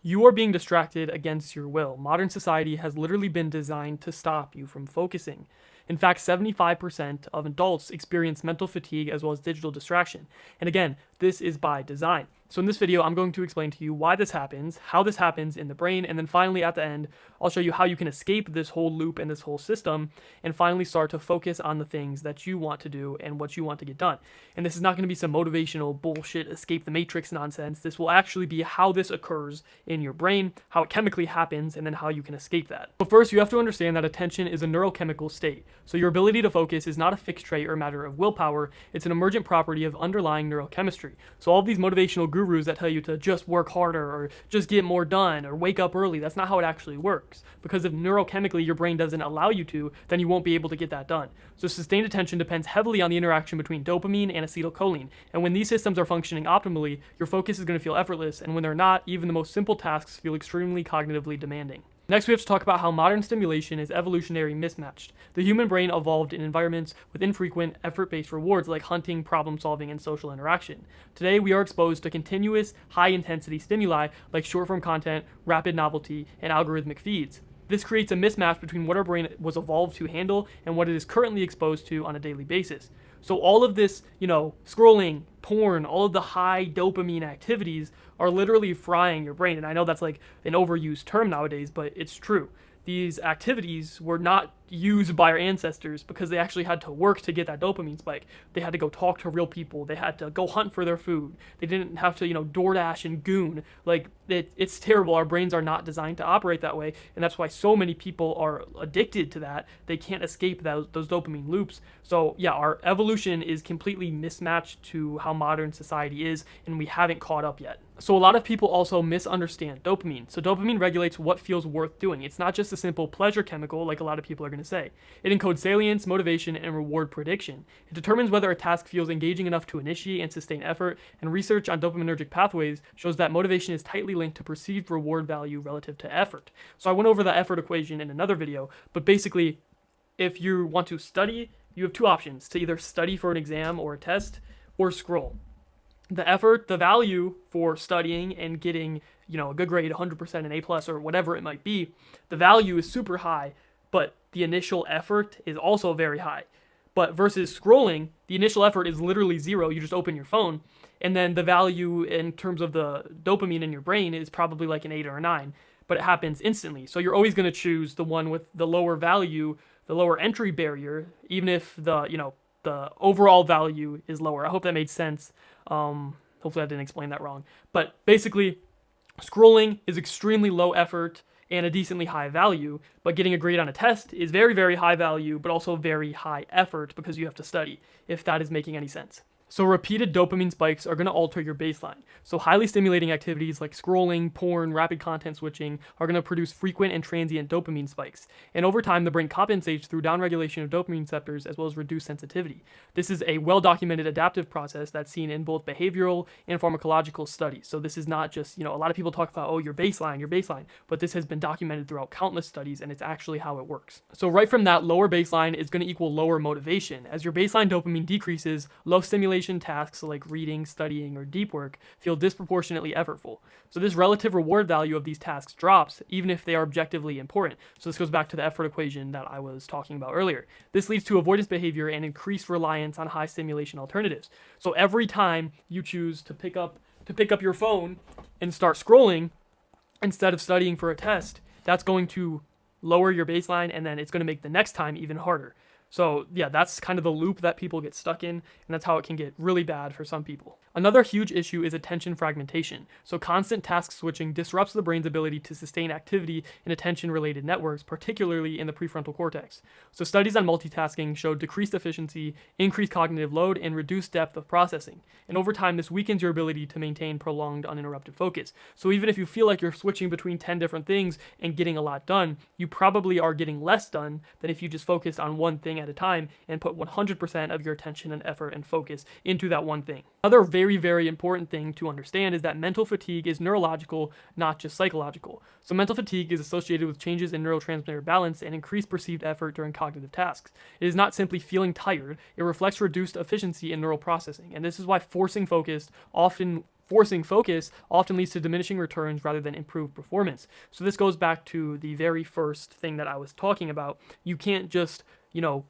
You are being distracted against your will. Modern society has literally been designed to stop you from focusing. In fact, 75% of adults experience mental fatigue as well as digital distraction. And again, this is by design. So in this video, I'm going to explain to you why this happens, how this happens in the brain, and then finally at the end, I'll show you how you can escape this whole loop and this whole system and finally start to focus on the things that you want to do and what you want to get done. And this is not going to be some motivational bullshit, escape the matrix nonsense. This will actually be how this occurs in your brain, how it chemically happens, and then how you can escape that. But first, you have to understand that attention is a neurochemical state. So your ability to focus is not a fixed trait or a matter of willpower. It's an emergent property of underlying neurochemistry. So all of these motivational gurus that tell you to just work harder or just get more done or wake up early, that's not how it actually works. Because if neurochemically your brain doesn't allow you to, then you won't be able to get that done. So sustained attention depends heavily on the interaction between dopamine and acetylcholine. And when these systems are functioning optimally, your focus is going to feel effortless, and when they're not, even the most simple tasks feel extremely cognitively demanding. Next, we have to talk about how modern stimulation is evolutionary mismatched. The human brain evolved in environments with infrequent, effort-based rewards like hunting, problem-solving, and social interaction. Today, we are exposed to continuous, high-intensity stimuli like short-form content, rapid novelty, and algorithmic feeds. This creates a mismatch between what our brain was evolved to handle and what it is currently exposed to on a daily basis. So all of this, scrolling, porn, all of the high dopamine activities are literally frying your brain. And I know that's like an overused term nowadays, but it's true. These activities were not used by our ancestors because they actually had to work to get that dopamine spike. They had to go talk to real people. They had to go hunt for their food. They didn't have to, DoorDash and goon. It's terrible. Our brains are not designed to operate that way, and that's why so many people are addicted to that. They can't escape those dopamine loops. So yeah, our evolution is completely mismatched to how modern society is, and we haven't caught up yet. So a lot of people also misunderstand dopamine. So dopamine regulates what feels worth doing. It's not just a simple pleasure chemical like a lot of people are going to say. It encodes salience, motivation, and reward prediction. It determines whether a task feels engaging enough to initiate and sustain effort, and research on dopaminergic pathways shows that motivation is tightly linked to perceived reward value relative to effort. So I went over the effort equation in another video, but basically, if you want to study, you have two options: to either study for an exam or a test, or scroll. The effort, the value for studying and getting, a good grade, 100%, an A+, or whatever it might be, the value is super high, but the initial effort is also very high. But versus scrolling, the initial effort is literally zero. You just open your phone, and then the value in terms of the dopamine in your brain is probably like an 8 or a 9, but it happens instantly. So you're always going to choose the one with the lower value, the lower entry barrier, even if the overall value is lower. I hope that made sense. Hopefully I didn't explain that wrong. But basically, scrolling is extremely low effort and a decently high value, but getting a grade on a test is very, very high value, but also very high effort because you have to study, if that is making any sense. So repeated dopamine spikes are going to alter your baseline. So highly stimulating activities like scrolling, porn, rapid content switching are going to produce frequent and transient dopamine spikes. And over time, the brain compensates through downregulation of dopamine receptors as well as reduced sensitivity. This is a well-documented adaptive process that's seen in both behavioral and pharmacological studies. So this is not just, a lot of people talk about, your baseline, but this has been documented throughout countless studies, and it's actually how it works. So right from that, lower baseline is going to equal lower motivation. As your baseline dopamine decreases, low stimulation tasks like reading, studying, or deep work feel disproportionately effortful. So this relative reward value of these tasks drops, even if they are objectively important. So this goes back to the effort equation that I was talking about earlier. This leads to avoidance behavior and increased reliance on high stimulation alternatives. So every time you choose to pick up your phone and start scrolling instead of studying for a test, that's going to lower your baseline, and then it's going to make the next time even harder. So yeah, that's kind of the loop that people get stuck in, and that's how it can get really bad for some people. Another huge issue is attention fragmentation. So constant task switching disrupts the brain's ability to sustain activity in attention-related networks, particularly in the prefrontal cortex. So studies on multitasking showed decreased efficiency, increased cognitive load, and reduced depth of processing. And over time, this weakens your ability to maintain prolonged uninterrupted focus. So even if you feel like you're switching between 10 different things and getting a lot done, you probably are getting less done than if you just focused on one thing at a time and put 100% of your attention and effort and focus into that one thing. Another very, very important thing to understand is that mental fatigue is neurological, not just psychological. So mental fatigue is associated with changes in neurotransmitter balance and increased perceived effort during cognitive tasks. It is not simply feeling tired, it reflects reduced efficiency in neural processing, and this is why forcing focus often forcing focus often leads to diminishing returns rather than improved performance. So this goes back to the very first thing that I was talking about. You can't just,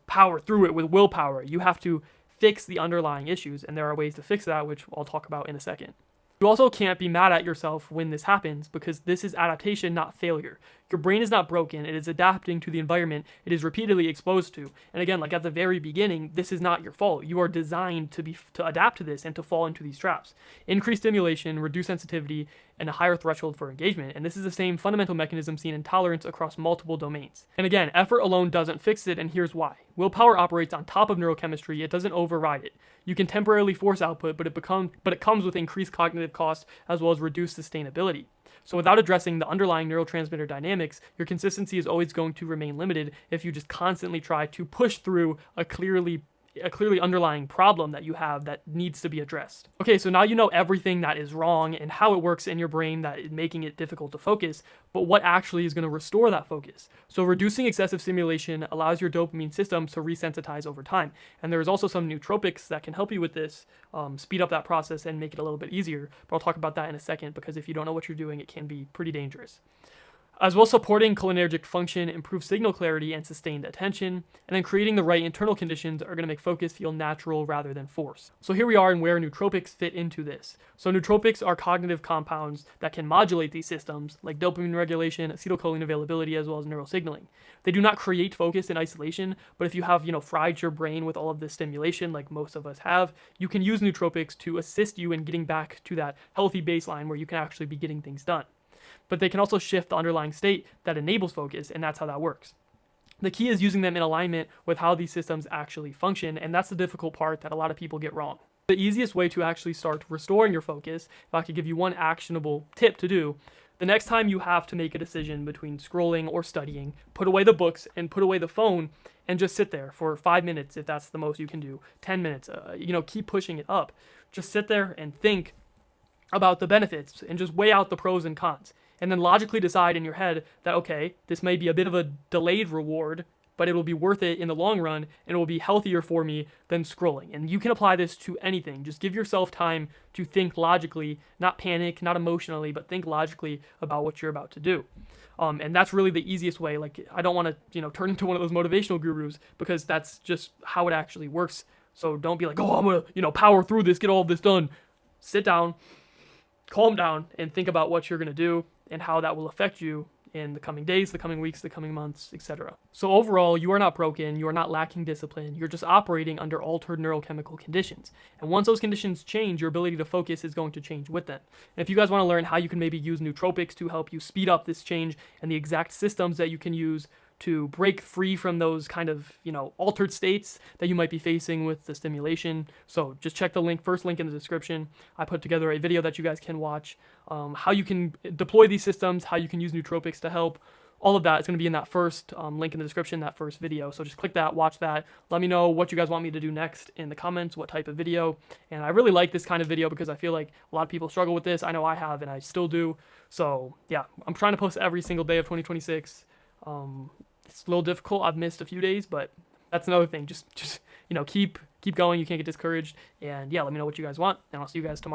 power through it with willpower. You have to fix the underlying issues, and there are ways to fix that, which I'll talk about in a second. You also can't be mad at yourself when this happens, because this is adaptation, not failure. Your brain is not broken, it is adapting to the environment it is repeatedly exposed to. And again, like at the very beginning, this is not your fault. You are designed to adapt to this and to fall into these traps. Increased stimulation, reduced sensitivity, and a higher threshold for engagement. And this is the same fundamental mechanism seen in tolerance across multiple domains. And again, effort alone doesn't fix it, and here's why. Willpower operates on top of neurochemistry, it doesn't override it. You can temporarily force output, but it comes with increased cognitive costs as well as reduced sustainability. So without addressing the underlying neurotransmitter dynamics, your consistency is always going to remain limited if you just constantly try to push through a clearly underlying problem that you have that needs to be addressed. Okay, so now you know everything that is wrong and how it works in your brain that is making it difficult to focus, but what actually is going to restore that focus? So reducing excessive stimulation allows your dopamine system to resensitize over time. And there's also some nootropics that can help you with this, speed up that process and make it a little bit easier. But I'll talk about that in a second, because if you don't know what you're doing, it can be pretty dangerous. As well, supporting cholinergic function, improve signal clarity, and sustained attention, and then creating the right internal conditions are going to make focus feel natural rather than forced. So here we are and where nootropics fit into this. So nootropics are cognitive compounds that can modulate these systems, like dopamine regulation, acetylcholine availability, as well as neural signaling. They do not create focus in isolation, but if you have, fried your brain with all of this stimulation, like most of us have, you can use nootropics to assist you in getting back to that healthy baseline where you can actually be getting things done. But they can also shift the underlying state that enables focus, and that's how that works. The key is using them in alignment with how these systems actually function, and that's the difficult part that a lot of people get wrong. The easiest way to actually start restoring your focus, if I could give you one actionable tip to do, the next time you have to make a decision between scrolling or studying, put away the books and put away the phone and just sit there for 5 minutes if that's the most you can do, 10 minutes, keep pushing it up. Just sit there and think about the benefits and just weigh out the pros and cons. And then logically decide in your head that, okay, this may be a bit of a delayed reward, but it will be worth it in the long run, and it will be healthier for me than scrolling. And you can apply this to anything. Just give yourself time to think logically, not panic, not emotionally, but think logically about what you're about to do. And that's really the easiest way. Like, I don't want to, turn into one of those motivational gurus, because that's just how it actually works. So don't be like, oh, I'm going to, power through this, get all of this done. Sit down, calm down, and think about what you're going to do and how that will affect you in the coming days, the coming weeks, the coming months, etc. So overall, you are not broken, you are not lacking discipline, you're just operating under altered neurochemical conditions. And once those conditions change, your ability to focus is going to change with them. And if you guys want to learn how you can maybe use nootropics to help you speed up this change and the exact systems that you can use to break free from those kind of, altered states that you might be facing with the stimulation. So just check the first link in the description. I put together a video that you guys can watch, how you can deploy these systems, how you can use nootropics to help. All of that is going to be in that first link in the description, that first video. So just click that, watch that. Let me know what you guys want me to do next in the comments, what type of video. And I really like this kind of video because I feel like a lot of people struggle with this. I know I have, and I still do. So yeah, I'm trying to post every single day of 2026. It's a little difficult. I've missed a few days, but that's another thing. Just keep going. You can't get discouraged. And yeah, let me know what you guys want, and I'll see you guys tomorrow.